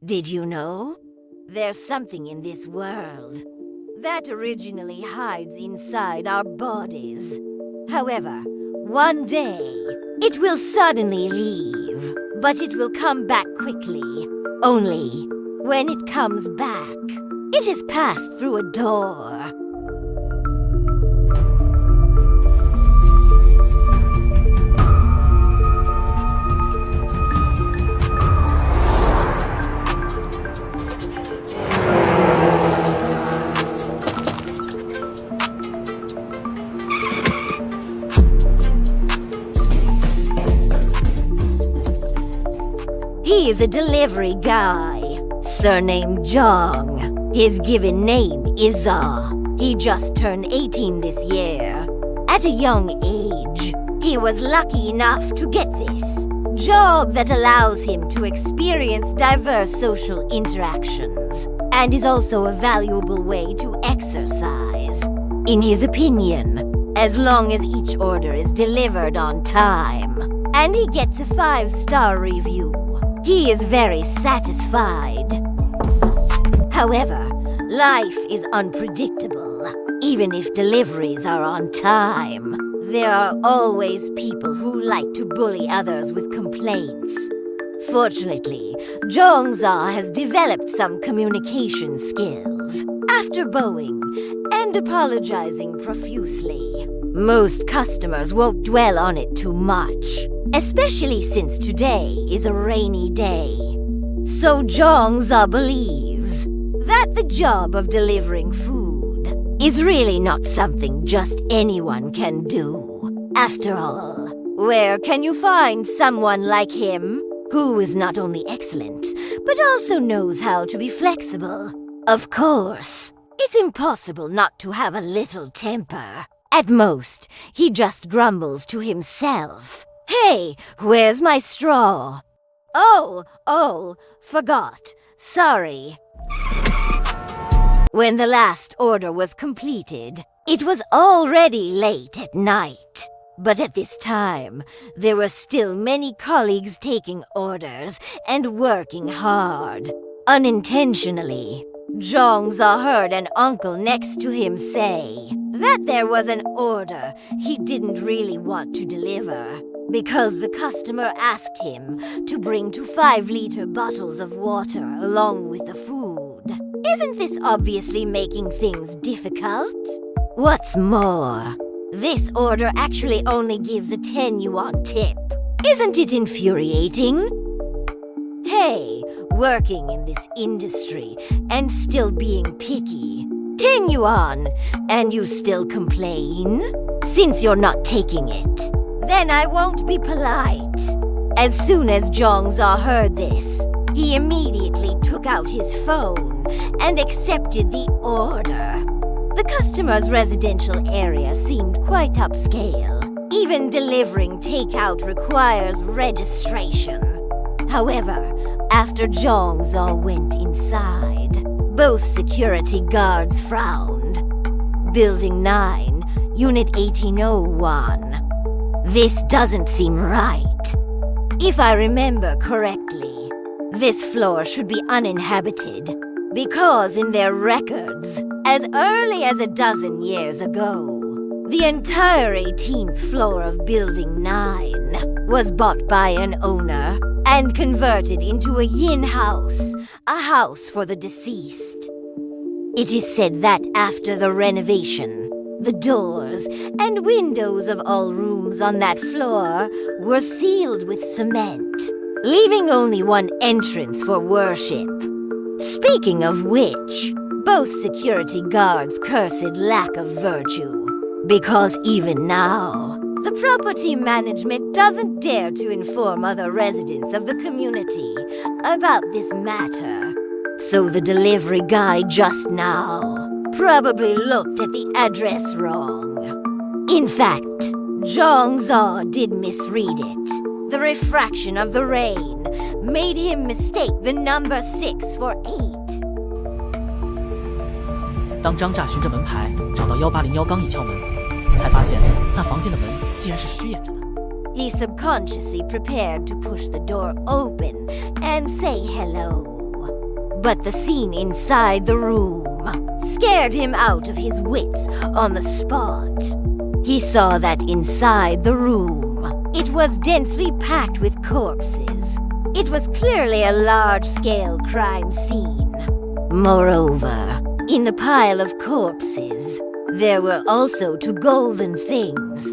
Did you know? There's something in this world that originally hides inside our bodies. However, one day, it will suddenly leave, but it will come back quickly. Only when it comes back, it has passed through a door. He is a delivery guy, surnamed Zhang. His given name is Zha. He just turned 18 this year. At a young age, he was lucky enough to get this job that allows him to experience diverse social interactions and is also a valuable way to exercise. In his opinion, as long as each order is delivered on time and he gets a 5-star review, he is very satisfied. However, life is unpredictable. Even if deliveries are on time, there are always people who like to bully others with complaints. Fortunately, Zhang Zha has developed some communication skills after bowing and apologizing profusely. Most customers won't dwell on it too much, especially since today is a rainy day. So Zhang Zha believes that the job of delivering food is really not something just anyone can do. After all, where can you find someone like him who is not only excellent, but also knows how to be flexible? Of course, it's impossible not to have a little temper. At most, he just grumbles to himself. Hey, where's my straw? Oh, forgot. Sorry. When the last order was completed, it was already late at night. But at this time, there were still many colleagues taking orders and working hard. Unintentionally, Zhang Zha heard an uncle next to him say that there was an order he didn't really want to deliver because the customer asked him to bring 2 5-liter bottles of water along with the food. Isn't this obviously making things difficult? What's more, this order actually only gives a 10 yuan tip. Isn't it infuriating? Hey, working in this industry and still being picky. 10 yuan, and you still complain? Since you're not taking it, then I won't be polite. As soon as Zhang Zha heard this, he immediately took out his phone and accepted the order. The customer's residential area seemed quite upscale. Even delivering takeout requires registration. However, after Zhang Zha went inside, both security guards frowned. Building 9, Unit 1801. This doesn't seem right. If I remember correctly, this floor should be uninhabited because in their records, as early as 12 years ago, the entire 18th floor of Building 9 was bought by an owner and converted into a Yin House, a house for the deceased. It is said that after the renovation, the doors and windows of all rooms on that floor were sealed with cement, leaving only one entrance for worship. Speaking of which, both security guards cursed lack of virtue, because even now, the property management doesn't dare to inform other residents of the community about this matter. So the delivery guy just now probably looked at the address wrong. In fact, Zhang Zha did misread it. The refraction of the rain made him mistake the number 6 for 8. 当张乍循着门牌找到1801刚一敲门，才发现那房间的门竟然是虚掩着的。He subconsciously prepared to push the door open and say hello. But the scene inside the room scared him out of his wits on the spot. He saw that inside the room, it was densely packed with corpses. It was clearly a large-scale crime scene. Moreover, in the pile of corpses, there were also two golden things.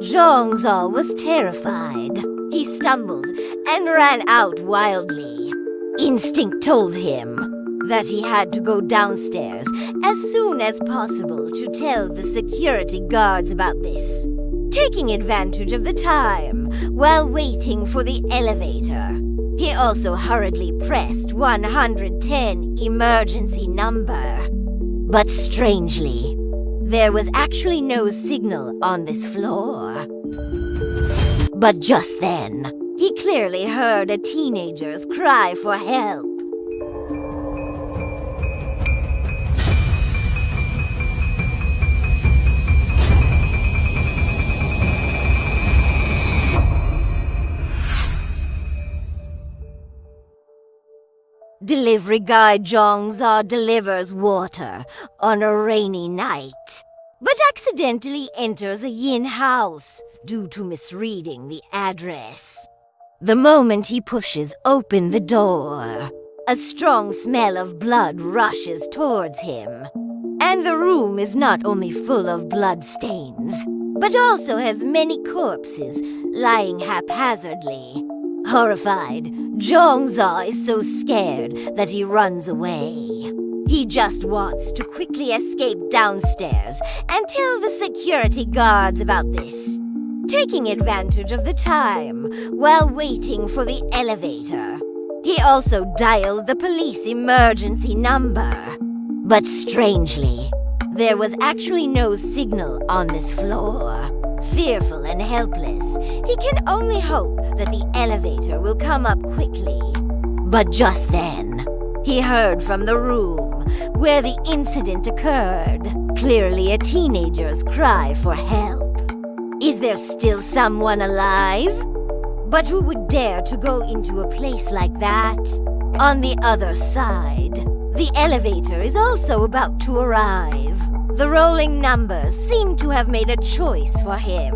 Zhang Zha was terrified. He stumbled and ran out wildly. Instinct told him that he had to go downstairs as soon as possible to tell the security guards about this. Taking advantage of the time while waiting for the elevator, he also hurriedly pressed 110 emergency number. But strangely, there was actually no signal on this floor. But just then, he clearly heard a teenager's cry for help. Delivery guy Zhang Zha delivers water on a rainy night, but accidentally enters a Yin House due to misreading the address. The moment he pushes open the door, a strong smell of blood rushes towards him. And the room is not only full of blood stains, but also has many corpses lying haphazardly. Horrified, Zhang Zha is so scared that he runs away. He just wants to quickly escape downstairs and tell the security guards about this. Taking advantage of the time while waiting for the elevator, he also dialed the police emergency number. But strangely, there was actually no signal on this floor. Fearful and helpless, he can only hope that the elevator will come up quickly. But just then, he heard from the room where the incident occurred, clearly a teenager's cry for help. Is there still someone alive? But who would dare to go into a place like that? On the other side, the elevator is also about to arrive. The rolling numbers seem to have made a choice for him.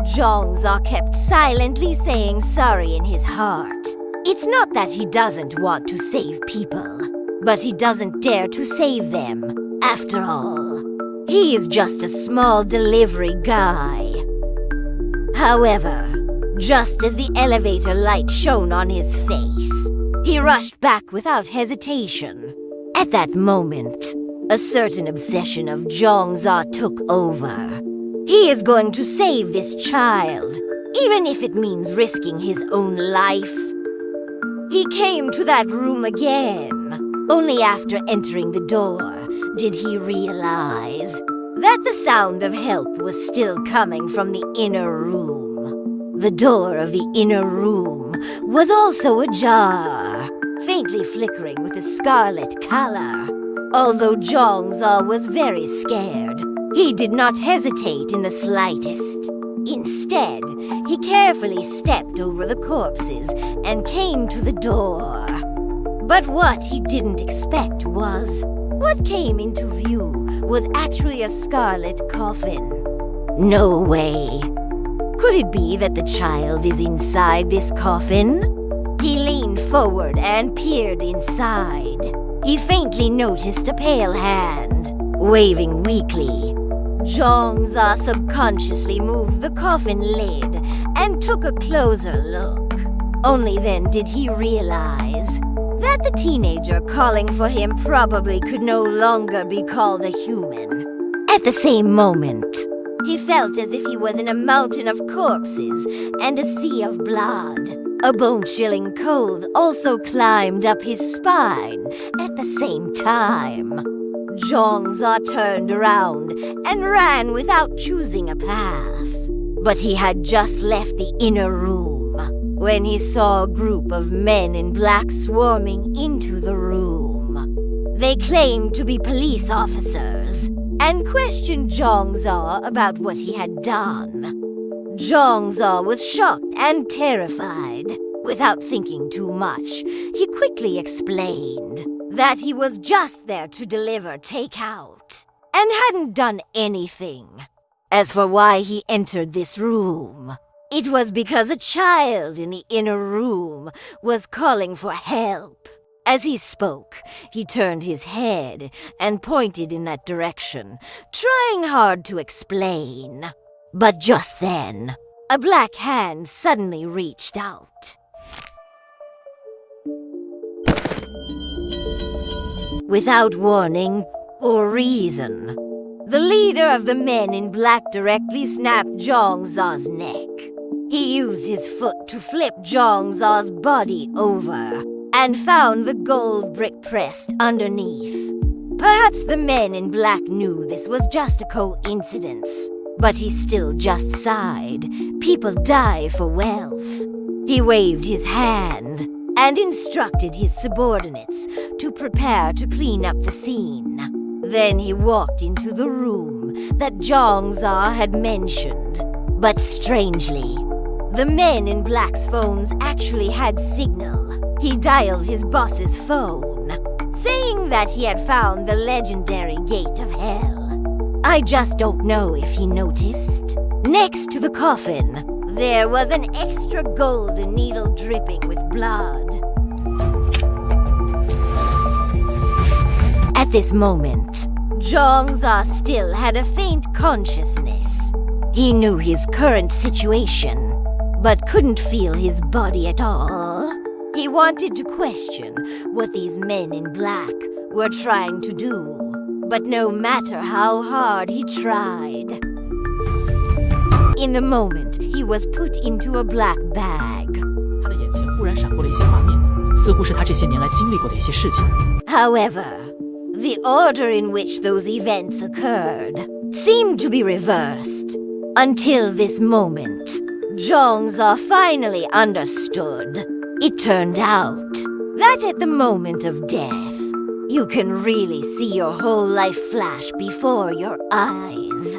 Zhang Zha kept silently saying sorry in his heart. It's not that he doesn't want to save people, but he doesn't dare to save them, after all. He is just a small delivery guy. However, just as the elevator light shone on his face, he rushed back without hesitation. At that moment, a certain obsession of Zhang Zha took over. He is going to save this child, even if it means risking his own life. He came to that room again. Only after entering the door did he realize that the sound of help was still coming from the inner room. The door of the inner room was also ajar, faintly flickering with a scarlet color. Although Zhang Zha was very scared, he did not hesitate in the slightest. Instead, he carefully stepped over the corpses and came to the door. But what he didn't expect was, what came into view was actually a scarlet coffin. No way. Could it be that the child is inside this coffin? He leaned forward and peered inside. He faintly noticed a pale hand, waving weakly. Zhang Zha subconsciously moved the coffin lid and took a closer look. Only then did he realize that the teenager calling for him probably could no longer be called a human. At the same moment, he felt as if he was in a mountain of corpses and a sea of blood. A bone-chilling cold also climbed up his spine at the same time. Zhang Zha turned around and ran without choosing a path. But he had just left the inner room when he saw a group of men in black swarming into the room. They claimed to be police officers and questioned Zhang Zha about what he had done. Zhang Zha was shocked and terrified. Without thinking too much, he quickly explained that he was just there to deliver takeout and hadn't done anything. As for why he entered this room, it was because a child in the inner room was calling for help. As he spoke, he turned his head and pointed in that direction, trying hard to explain. But just then, a black hand suddenly reached out. Without warning or reason, the leader of the men in black directly snapped Zhang Za's neck. He used his foot to flip Zhang Za's body over and found the gold brick pressed underneath. Perhaps the men in black knew this was just a coincidence, but he still just sighed. People die for wealth. He waved his hand and instructed his subordinates to prepare to clean up the scene. Then he walked into the room that Zhang Zha had mentioned. But strangely, the men in black's phones actually had signal. He dialed his boss's phone, saying that he had found the legendary gate of hell. I just don't know if he noticed. Next to the coffin, there was an extra golden needle dripping with blood. At this moment, Zhang Zha still had a faint consciousness. He knew his current situation, but couldn't feel his body at all. He wanted to question what these men in black were trying to do, but no matter how hard he tried. In the moment, he was put into a black bag. 他的眼前忽然闪过了一些画面，似乎是他这些年来经历过的一些事情。 However, the order in which those events occurred seemed to be reversed. Until this moment, Zhang Zha finally understood. It turned out that at the moment of death, you can really see your whole life flash before your eyes.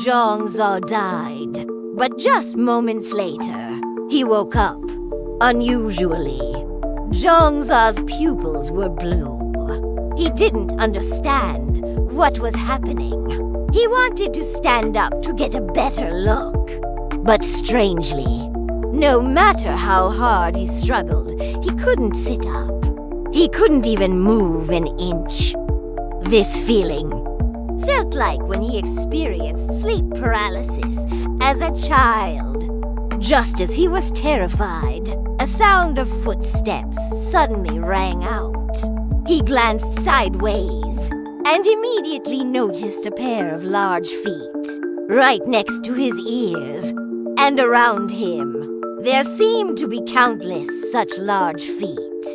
Zhang Zha died, but just moments later, he woke up. Unusually, Zhang Zha's pupils were blue. He didn't understand what was happening. He wanted to stand up to get a better look. But strangely, no matter how hard he struggled, he couldn't sit up. He couldn't even move an inch. This feeling felt like when he experienced sleep paralysis as a child. Just as he was terrified, a sound of footsteps suddenly rang out. He glanced sideways and immediately noticed a pair of large feet right next to his ears, and around him there seemed to be countless such large feet.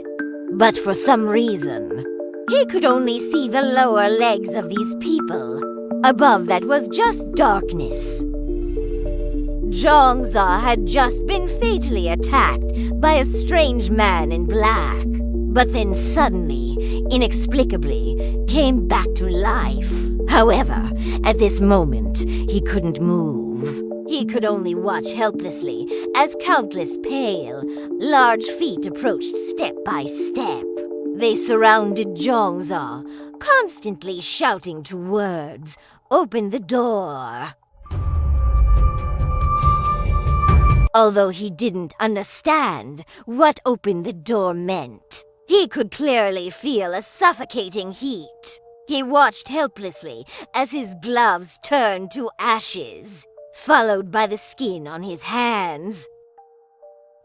But for some reason, he could only see the lower legs of these people. Above that was just darkness. Zhang Zha had just been fatally attacked by a strange man in black, but then suddenly, inexplicably, came back to life. However, at this moment, he couldn't move. He could only watch helplessly as countless pale, large feet approached step by step. They surrounded Zhang Zha, constantly shouting two words, "Open the door." Although he didn't understand what open the door meant, he could clearly feel a suffocating heat. He watched helplessly as his gloves turned to ashes, followed by the skin on his hands.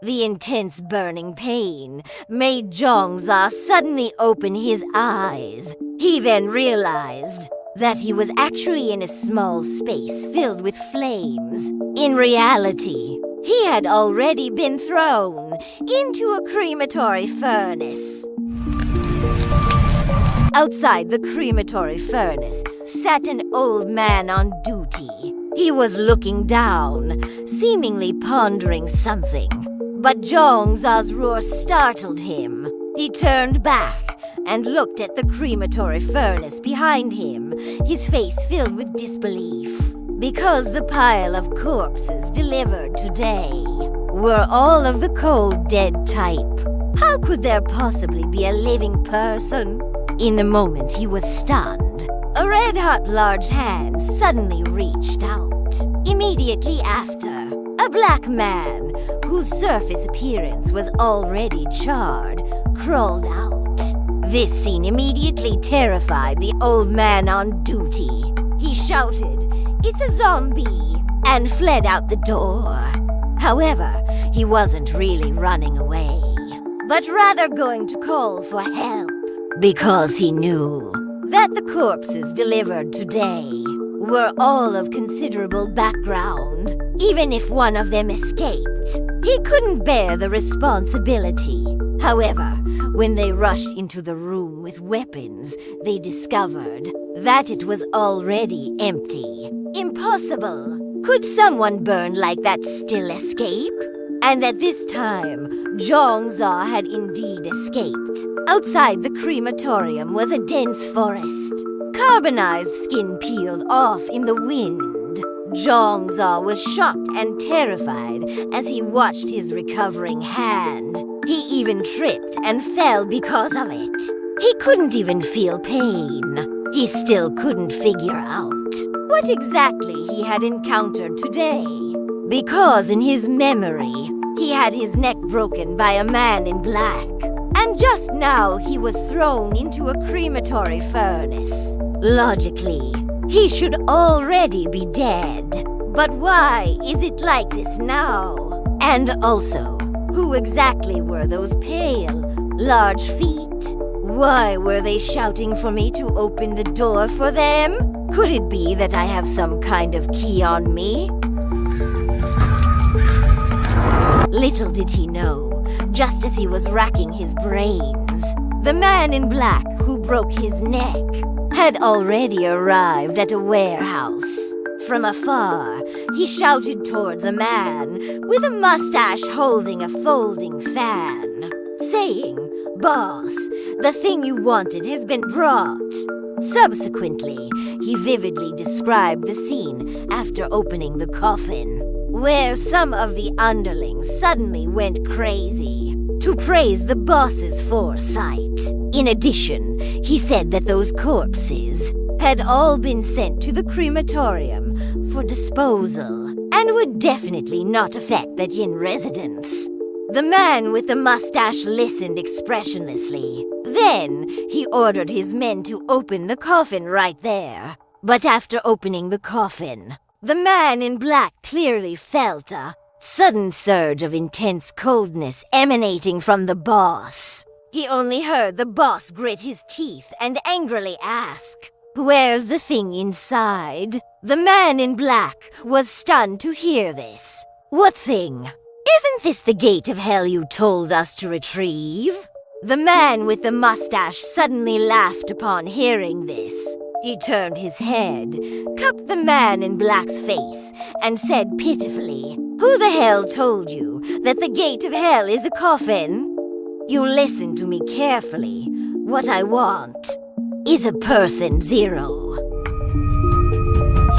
The intense burning pain made Zhang Zha suddenly open his eyes. He then realized that he was actually in a small space filled with flames. In reality, he had already been thrown into a crematory furnace. Outside the crematory furnace sat an old man on duty. He was looking down, seemingly pondering something. But Zhang Za's roar startled him. He turned back and looked at the crematory furnace behind him, his face filled with disbelief. Because the pile of corpses delivered today were all of the cold dead type. How could there possibly be a living person? In the moment he was stunned, a red-hot large hand suddenly reached out. Immediately after, a black man, whose surface appearance was already charred, crawled out. This scene immediately terrified the old man on duty. He shouted, "It's a zombie!" and fled out the door. However, he wasn't really running away, but rather going to call for help, because he knew that the corpses delivered today were all of considerable background. Even if one of them escaped, he couldn't bear the responsibility. However, when they rushed into the room with weapons, they discovered that it was already empty. Impossible! Could someone burned like that still escape? And at this time, Zhang Zha had indeed escaped. Outside the crematorium was a dense forest. Carbonized skin peeled off in the wind. Zhang Zha was shocked and terrified as he watched his recovering hand. He even tripped and fell because of it. He couldn't even feel pain. He still couldn't figure out what exactly he had encountered today. Because in his memory, he had his neck broken by a man in black. And just now he was thrown into a crematory furnace. Logically, he should already be dead. But why is it like this now? And also, who exactly were those pale, large feet? Why were they shouting for me to open the door for them? Could it be that I have some kind of key on me? Little did he know, just as he was racking his brains, the man in black who broke his neck had already arrived at a warehouse. From afar, he shouted towards a man with a mustache holding a folding fan, saying, "Boss, the thing you wanted has been brought." Subsequently, he vividly described the scene after opening the coffin, where some of the underlings suddenly went crazy to praise the boss's foresight. In addition, he said that those corpses had all been sent to the crematorium for disposal and would definitely not affect that Yin residence. The man with the mustache listened expressionlessly. Then he ordered his men to open the coffin right there. But after opening the coffin, the man in black clearly felt a sudden surge of intense coldness emanating from the boss. He only heard the boss grit his teeth and angrily ask, "Where's the thing inside?" The man in black was stunned to hear this. "What thing? Isn't this the gate of hell you told us to retrieve?" The man with the mustache suddenly laughed upon hearing this. He turned his head, cupped the man in black's face, and said pitifully, "Who the hell told you that the gate of hell is a coffin? You listen to me carefully. What I want is a person zero."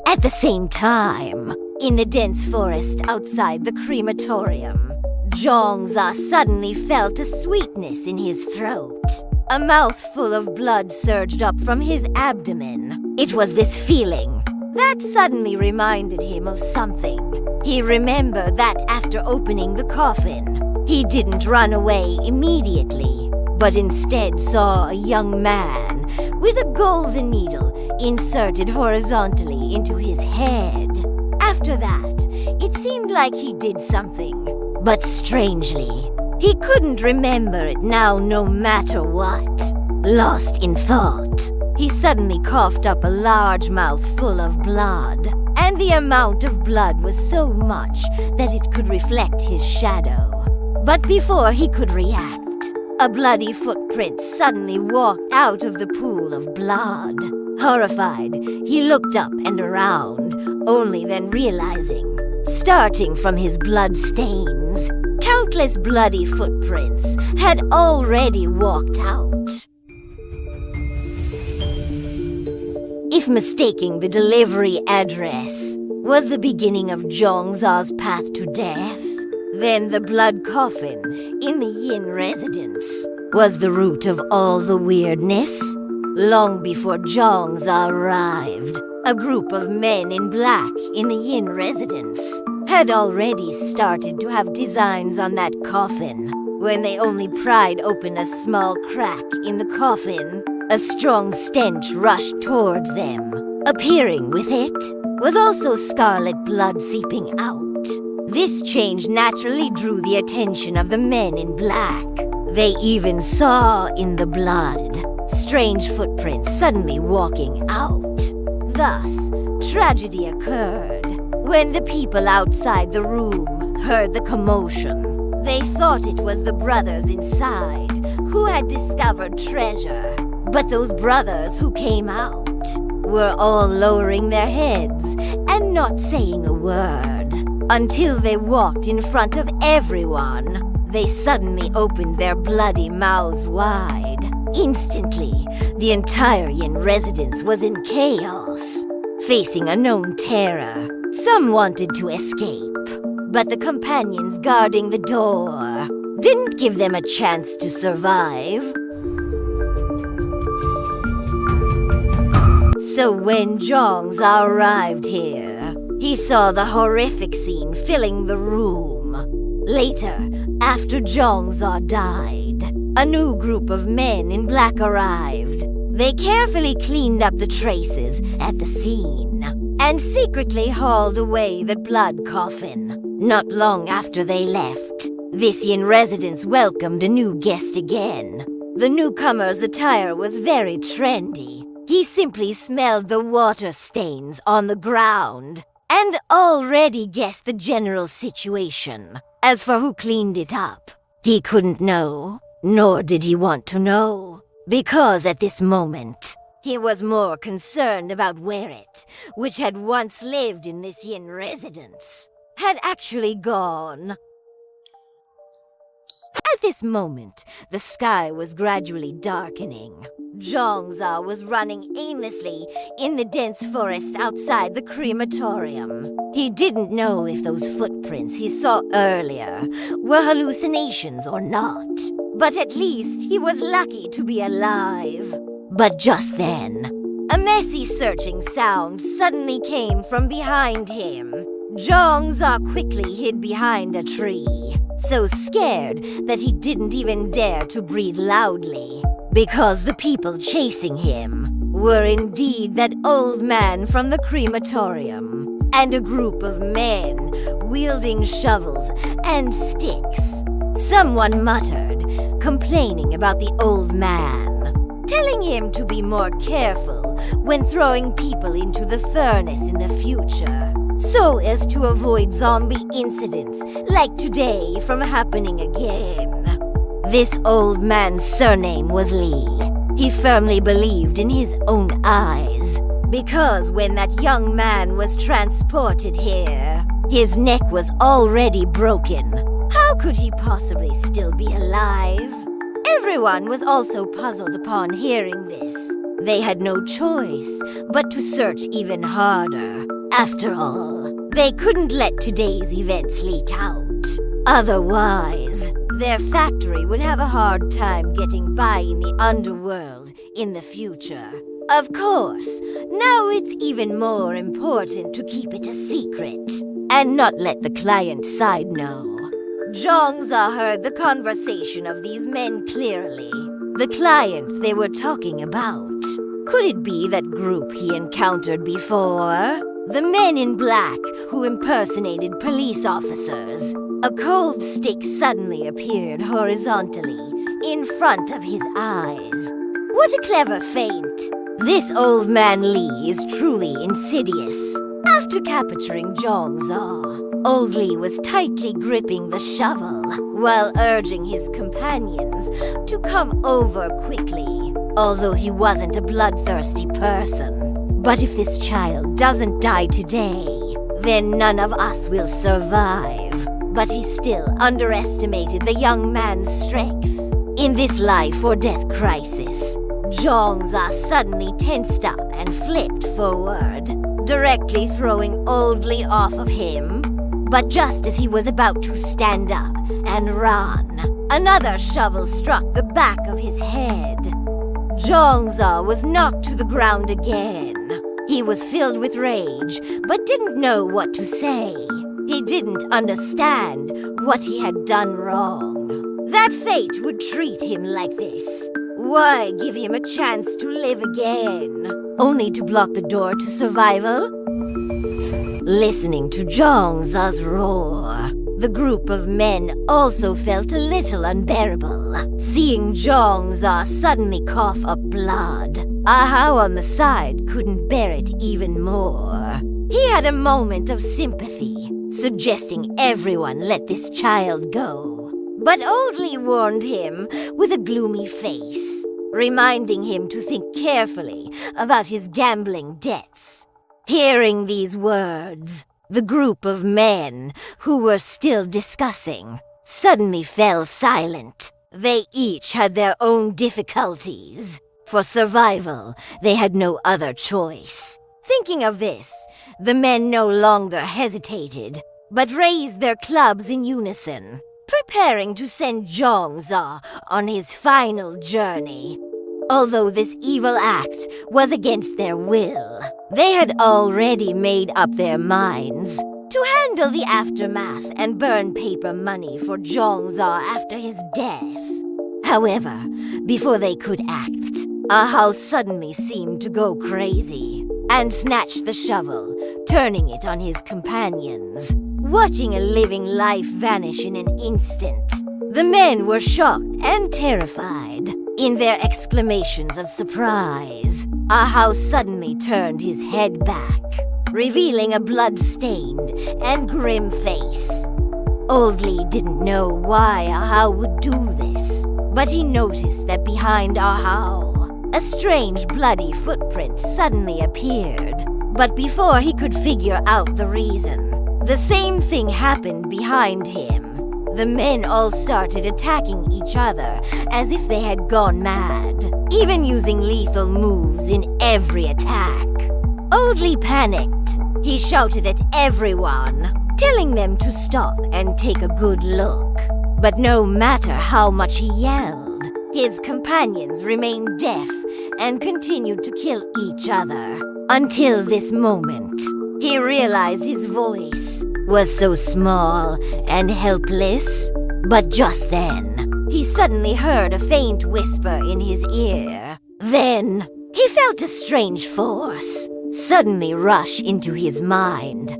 At the same time, in the dense forest outside the crematorium, Zhang Zha suddenly felt a sweetness in his throat. A mouthful of blood surged up from his abdomen. It was this feeling that suddenly reminded him of something. He remembered that after opening the coffin, he didn't run away immediately, but instead saw a young man with a golden needle inserted horizontally into his head. After that, it seemed like he did something, but strangely, he couldn't remember it now no matter what. Lost in thought, he suddenly coughed up a large mouthful of blood, and the amount of blood was so much that it could reflect his shadow. But before he could react, a bloody footprint suddenly walked out of the pool of blood. Horrified, he looked up and around, only then realizing, starting from his blood stains, countless bloody footprints had already walked out. If mistaking the delivery address was the beginning of Zhang Zha's path to death, then the blood coffin in the Yin residence was the root of all the weirdness. Long before Zhang Zha arrived, a group of men in black in the Yin residence had already started to have designs on that coffin. When they only pried open a small crack in the coffin, a strong stench rushed towards them. Appearing with it was also scarlet blood seeping out. This change naturally drew the attention of the men in black. They even saw in the blood strange footprints suddenly walking out. Thus, tragedy occurred. When the people outside the room heard the commotion, they thought it was the brothers inside who had discovered treasure. But those brothers who came out were all lowering their heads and not saying a word. Until they walked in front of everyone, they suddenly opened their bloody mouths wide. Instantly, the entire Yin residence was in chaos. Facing a known terror, some wanted to escape, but the companions guarding the door didn't give them a chance to survive. So when Zhang Zha arrived here, he saw the horrific scene filling the room. Later, after Zhang Zha died, a new group of men in black arrived. They carefully cleaned up the traces at the scene and secretly hauled away the blood coffin. Not long after they left, this Yin residence welcomed a new guest again. The newcomer's attire was very trendy. He simply smelled the water stains on the ground and already guessed the general situation. As for who cleaned it up, he couldn't know, nor did he want to know, because at this moment, he was more concerned about where it, which had once lived in this Yin residence, had actually gone. At this moment, the sky was gradually darkening. Zhang Zha was running aimlessly in the dense forest outside the crematorium. He didn't know if those footprints he saw earlier were hallucinations or not, but at least he was lucky to be alive. But just then, a messy searching sound suddenly came from behind him. Zhang Zha quickly hid behind a tree, so scared that he didn't even dare to breathe loudly, because the people chasing him were indeed that old man from the crematorium and a group of men wielding shovels and sticks. Someone muttered, complaining about the old man, telling him to be more careful when throwing people into the furnace in the future, so as to avoid zombie incidents like today from happening again. This old man's surname was Li. He firmly believed in his own eyes, because when that young man was transported here, his neck was already broken. How could he possibly still be alive? Everyone was also puzzled upon hearing this. They had no choice but to search even harder. After all, they couldn't let today's events leak out. Otherwise, their factory would have a hard time getting by in the underworld in the future. Of course, now it's even more important to keep it a secret and not let the client side know. Zhang Zha heard the conversation of these men clearly. The client they were talking about. Could it be that group he encountered before? The men in black who impersonated police officers. A cold stick suddenly appeared horizontally in front of his eyes. What a clever feint! This old man Li is truly insidious. After capturing Zhang Zha, old Li was tightly gripping the shovel while urging his companions to come over quickly, although he wasn't a bloodthirsty person. But if this child doesn't die today, then none of us will survive. but he still underestimated the young man's strength. In this life or death crisis, Zhang Zha suddenly tensed up and flipped forward, directly throwing Oldly off of him. But just as he was about to stand up and run, another shovel struck the back of his head. Zhang Zha was knocked to the ground again. He was filled with rage, but didn't know what to say. He didn't understand what he had done wrong. That fate would treat him like this. Why give him a chance to live again, only to block the door to survival? Listening to Zhang Zha's roar, the group of men also felt a little unbearable. Seeing Zhang Zha suddenly cough up blood, Ahao on the side couldn't bear it even more. He had a moment of sympathy, suggesting everyone let this child go. But Oldly warned him with a gloomy face, reminding him to think carefully about his gambling debts. Hearing these words, the group of men, who were still discussing, suddenly fell silent. They each had their own difficulties. For survival, they had no other choice. Thinking of this, the men no longer hesitated, but raised their clubs in unison, preparing to send Zhang Zha on his final journey. Although this evil act was against their will, they had already made up their minds to handle the aftermath and burn paper money for Zhang Zha after his death. However, before they could act, Ahao suddenly seemed to go crazy and snatched the shovel, turning it on his companions. Watching a living life vanish in an instant, the men were shocked and terrified. In their exclamations of surprise, Ahao suddenly turned his head back, revealing a blood-stained and grim face. Oldly didn't know why Ahao would do this, but he noticed that behind Ahao, a strange bloody footprint suddenly appeared. But before he could figure out the reason, the same thing happened behind him. The men all started attacking each other as if they had gone mad, even using lethal moves in every attack. Oldly panicked. He shouted at everyone, telling them to stop and take a good look. But no matter how much he yelled, his companions remained deaf and continued to kill each other. Until this moment, he realized his voice was so small and helpless. But just then, he suddenly heard a faint whisper in his ear. Then, he felt a strange force suddenly rush into his mind.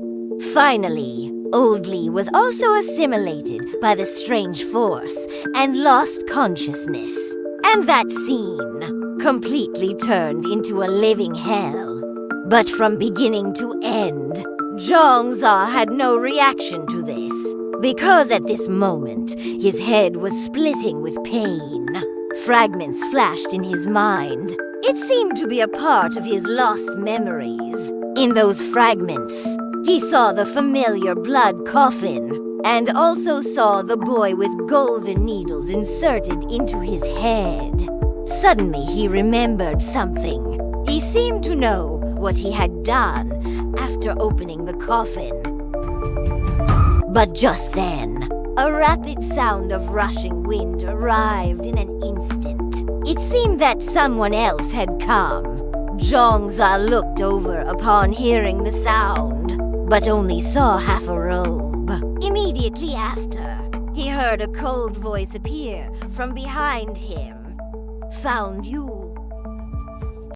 Finally, Oldly was also assimilated by the strange force and lost consciousness. And that scene completely turned into a living hell. But from beginning to end, Zhang Zha had no reaction to this, because at this moment, his head was splitting with pain. Fragments flashed in his mind. It seemed to be a part of his lost memories. In those fragments, he saw the familiar blood coffin, and also saw the boy with golden needles inserted into his head. Suddenly, he remembered something. He seemed to know what he had done after opening the coffin. But just then, a rapid sound of rushing wind arrived in an instant. It seemed that someone else had come. Zhang Zha looked over upon hearing the sound, but only saw half a robe. Immediately after, he heard a cold voice appear from behind him. "Found you.